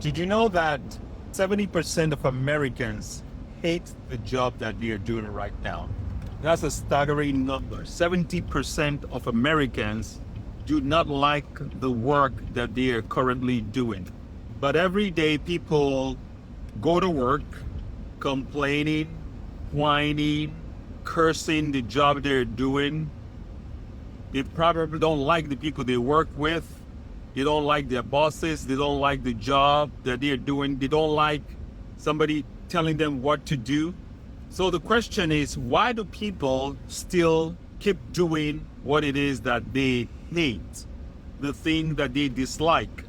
Did you know that 70% of Americans hate the job that they are doing right now? That's a staggering number. 70% of Americans do not like the work that they are currently doing. But every day people go to work complaining, whining, cursing the job they're doing. They probably don't like the people they work with. They don't like their bosses. They don't like the job that they're doing. They don't like somebody telling them what to do. So the question is, why do people still keep doing what it is that they hate, the thing that they dislike?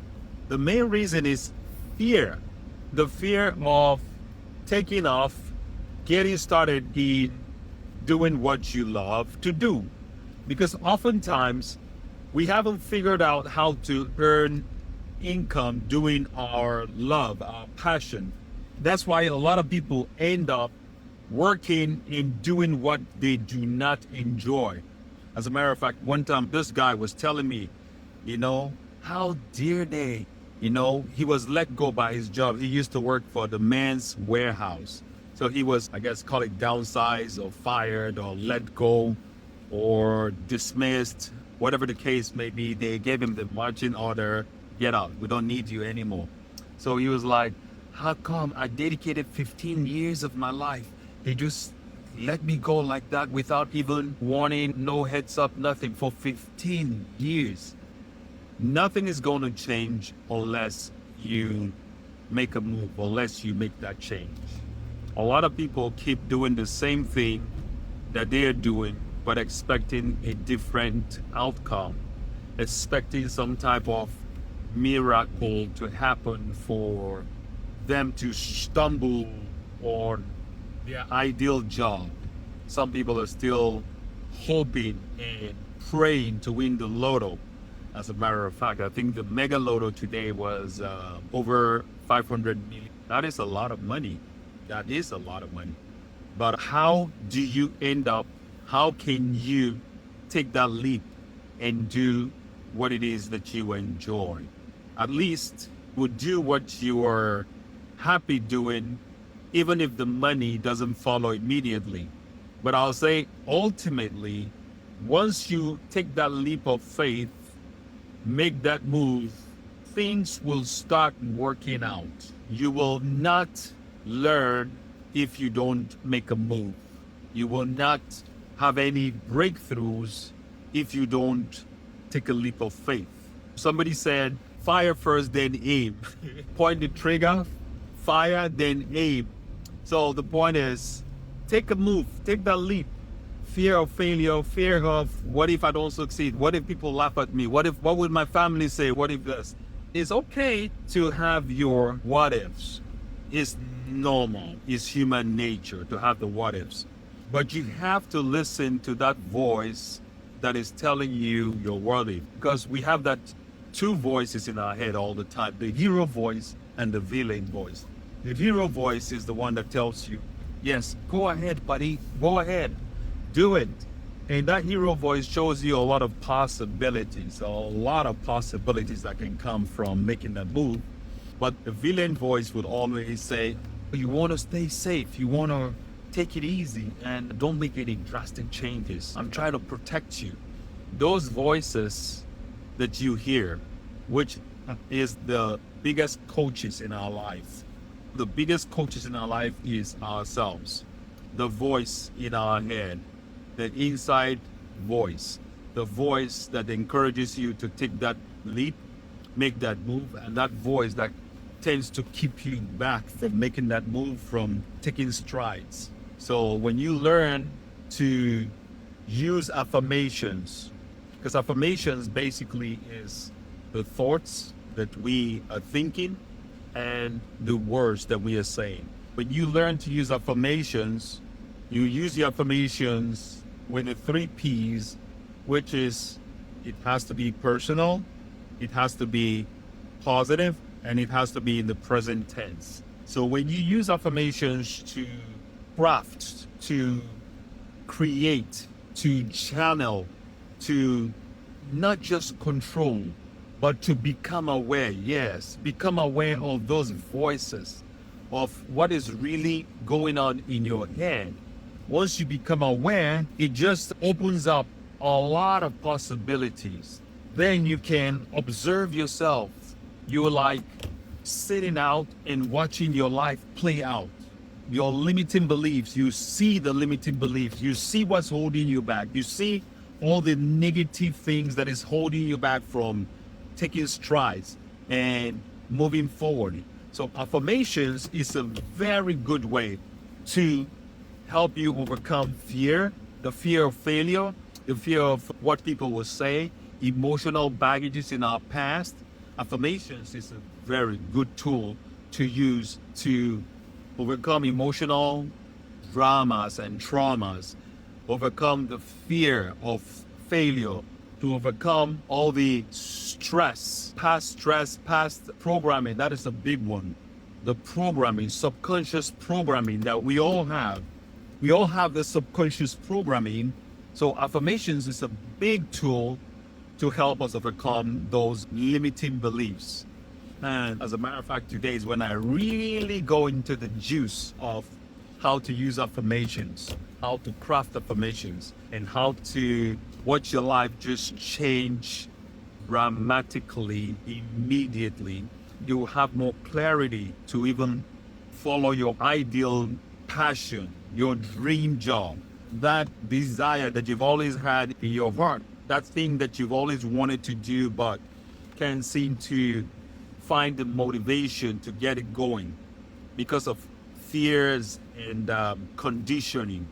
The main reason is fear. The fear of taking off, getting started in doing what you love to do. Because oftentimes we haven't figured out how to earn income doing our love, our passion. That's why a lot of people end up working in doing what they do not enjoy. As a matter of fact, one time this guy was telling me, how dare they? He was let go by his job. He used to work for the man's warehouse. So he was, I guess, call it downsized or fired or let go or dismissed, whatever the case may be. They gave him the marching order, get out, we don't need you anymore. So he was like, how come I dedicated 15 years of my life? They just let me go like that without even warning, no heads up, nothing, for 15 years. Nothing is going to change unless you make a move, unless you make that change. A lot of people keep doing the same thing that they're doing, but expecting a different outcome, expecting some type of miracle to happen for them to stumble on their ideal job. Some people are still hoping and praying to win the lotto. As a matter of fact, I think the mega lotto today was over 500 million. That is a lot of money. That is a lot of money. But how do you end up? How can you take that leap and do what it is that you enjoy? At least would do what you are happy doing, even if the money doesn't follow immediately. But I'll say ultimately, once you take that leap of faith, make that move, things will start working out. You will not learn if you don't make a move. You will not have any breakthroughs if you don't take a leap of faith. Somebody said, fire first, then aim. Point the trigger, fire, then aim. So the point is, take a move, take that leap. Fear of failure, fear of what if I don't succeed? What if people laugh at me? What would my family say? What if this? It's okay to have your what ifs. It's normal. It's human nature to have the what ifs. But you have to listen to that voice that is telling you you're worthy. Because we have that two voices in our head all the time, the hero voice and the villain voice. The hero voice is the one that tells you, yes, go ahead, buddy, go ahead, do it. And that hero voice shows you a lot of possibilities that can come from making that move. But the villain voice would always say, you want to stay safe, you want to take it easy and don't make any drastic changes. I'm trying to protect you. Those voices that you hear, which is the biggest coaches in our life. The biggest coaches in our life is ourselves. The voice in our head, the inside voice, the voice that encourages you to take that leap, make that move, and that voice that tends to keep you back from making that move, from taking strides. So when you learn to use affirmations, because affirmations basically is the thoughts that we are thinking and the words that we are saying. When you learn to use affirmations, you use the affirmations with the 3 P's, which is it has to be personal, it has to be positive, and it has to be in the present tense. So when you use affirmations to craft, to create, to channel, to not just control, but to become aware, yes, become aware of those voices, of what is really going on in your head. Once you become aware, it just opens up a lot of possibilities. Then you can observe yourself. You're like sitting out and watching your life play out. Your limiting beliefs, you see the limiting beliefs, you see what's holding you back, you see all the negative things that is holding you back from taking strides and moving forward. So affirmations is a very good way to help you overcome fear, the fear of failure, the fear of what people will say, emotional baggages in our past. Affirmations is a very good tool to use to overcome emotional dramas and traumas, overcome the fear of failure, to overcome all the stress, past programming. That is a big one. The programming, subconscious programming that we all have. We all have the subconscious programming. So affirmations is a big tool to help us overcome those limiting beliefs. And as a matter of fact, today is when I really go into the juice of how to use affirmations, how to craft affirmations, and how to watch your life just change dramatically, immediately. You will have more clarity to even follow your ideal passion, your dream job, that desire that you've always had in your heart, that thing that you've always wanted to do but can't seem to find the motivation to get it going because of fears and conditioning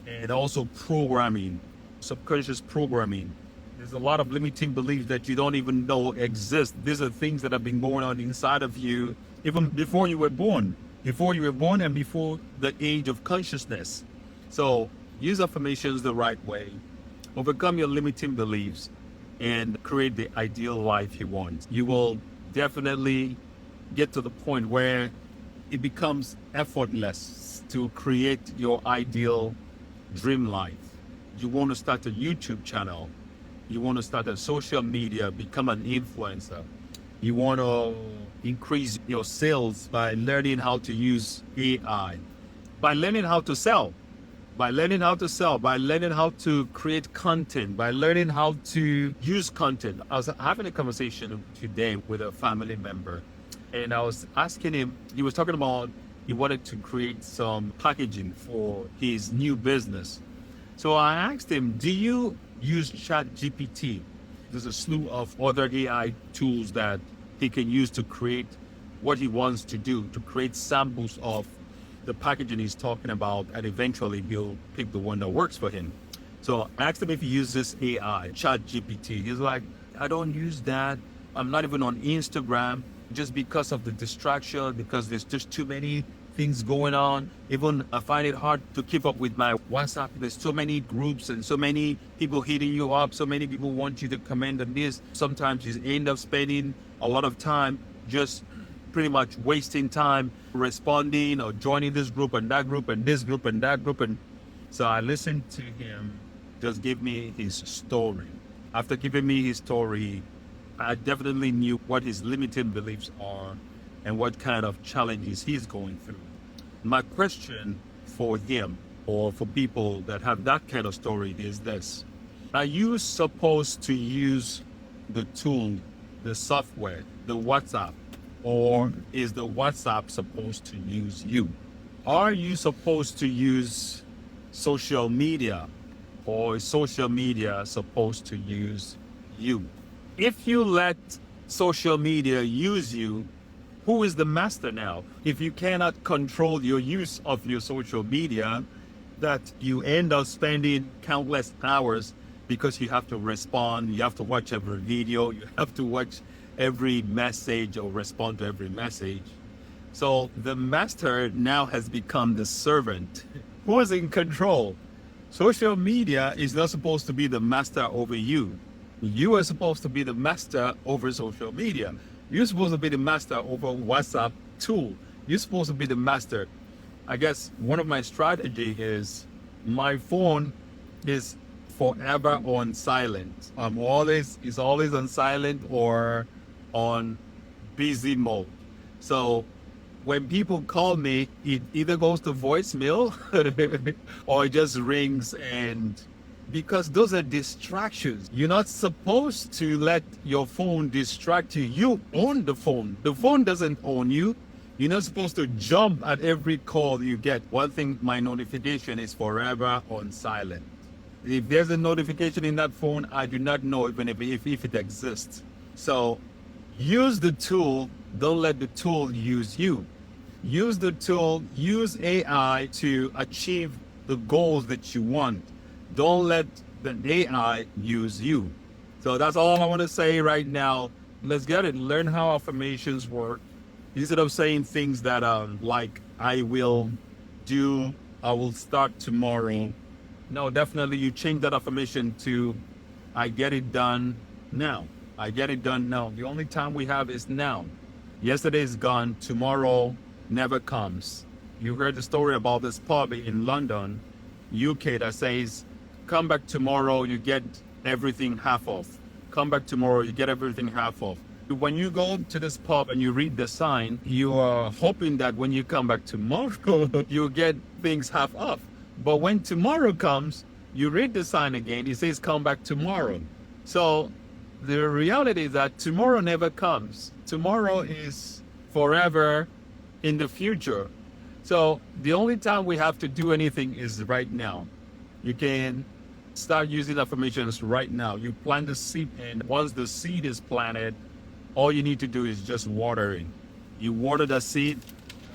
and also programming, subconscious programming. There's a lot of limiting beliefs that you don't even know exist. These are things that have been going on inside of you even before you were born, and before the age of consciousness. So use affirmations the right way, overcome your limiting beliefs, and create the ideal life you want. You will definitely get to the point where it becomes effortless to create your ideal dream life. You want to start a YouTube channel. You want to start a social media, become an influencer. You want to increase your sales by learning how to use AI, by learning how to sell, by learning how to create content, by learning how to use content. I was having a conversation today with a family member, and I was asking him, he was talking about he wanted to create some packaging for his new business. So I asked him, do you use ChatGPT? There's a slew of other AI tools that he can use to create what he wants to do, to create samples of the packaging he's talking about, and eventually he'll pick the one that works for him. So I asked him if he uses AI, ChatGPT. He's like, I don't use that. I'm not even on Instagram just because of the distraction, because there's just too many things going on. Even I find it hard to keep up with my WhatsApp. There's so many groups and so many people hitting you up. So many people want you to comment on this. Sometimes you end up spending a lot of time just pretty much wasting time responding or joining this group and that group and this group and that group. And so I listened to him just give me his story. After giving me his story, I definitely knew what his limiting beliefs are and what kind of challenges he's going through. My question for him or for people that have that kind of story is this: are you supposed to use the tool, the software, the WhatsApp, or is the WhatsApp supposed to use you? Are you supposed to use social media, or is social media supposed to use you? If you let social media use you, who is the master now? If you cannot control your use of your social media, that you end up spending countless hours because you have to respond, you have to watch every video, you have to watch every message or respond to every message. So the master now has become the servant. Who is in control? Social media is not supposed to be the master over you. You are supposed to be the master over social media. You're supposed to be the master over WhatsApp tool. You're supposed to be the master. I guess one of my strategy is my phone is forever on silent. It's always on silent, or on busy mode. So when people call me, it either goes to voicemail or it just rings, and because those are distractions. You're not supposed to let your phone distract you. You own the phone. The phone doesn't own you. You're not supposed to jump at every call you get. One thing, my notification is forever on silent. If there's a notification in that phone, I do not know even if it exists. So use the tool. Don't let the tool use you. Use the tool, use AI to achieve the goals that you want. Don't let the AI use you. So that's all I want to say right now. Let's get it. Learn how affirmations work. Instead of saying things that like I will do, I will start tomorrow. No, definitely you change that affirmation to I get it done now. I get it done now. The only time we have is now. Yesterday is gone. Tomorrow never comes. You heard the story about this pub in London, UK, that says, come back tomorrow, you get everything half off. Come back tomorrow, you get everything half off. When you go to this pub and you read the sign, you are hoping that when you come back tomorrow, you get things half off. But when tomorrow comes, you read the sign again, it says come back tomorrow. So the reality is that tomorrow never comes. Tomorrow is forever in the future. So the only time we have to do anything is right now. You can start using affirmations right now. You plant the seed, and once the seed is planted, all you need to do is just watering. You water the seed.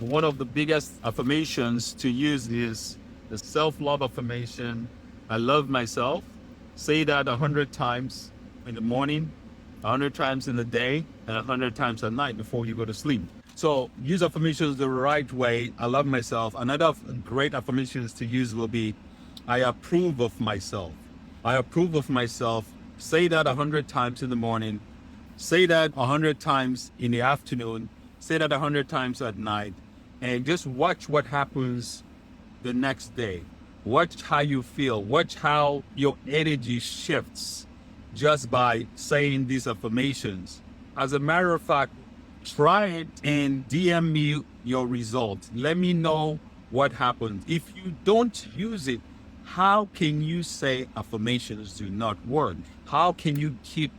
One of the biggest affirmations to use is the self-love affirmation. I love myself. Say that 100 times in the morning, 100 times in the day, and 100 times at night before you go to sleep. So use affirmations the right way. I love myself. Another great affirmations to use will be, I approve of myself. I approve of myself. Say that 100 times in the morning. Say that 100 times in the afternoon. Say that 100 times at night. And just watch what happens the next day. Watch how you feel. Watch how your energy shifts just by saying these affirmations. As a matter of fact, try it and DM me your results. Let me know what happens. If you don't use it, how can you say affirmations do not work? How can you keep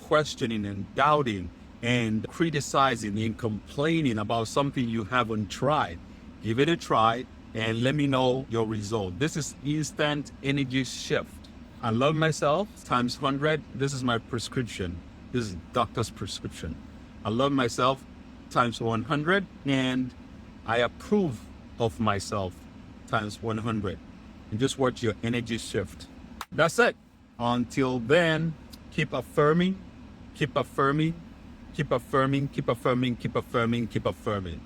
questioning and doubting and criticizing and complaining about something you haven't tried? Give it a try and let me know your result. This is instant energy shift. I love myself times 100. This is my prescription. This is doctor's prescription. I love myself times 100, and I approve of myself times 100. And just watch your energy shift. That's it. Until then, keep affirming, keep affirming, keep affirming, keep affirming, keep affirming, keep affirming.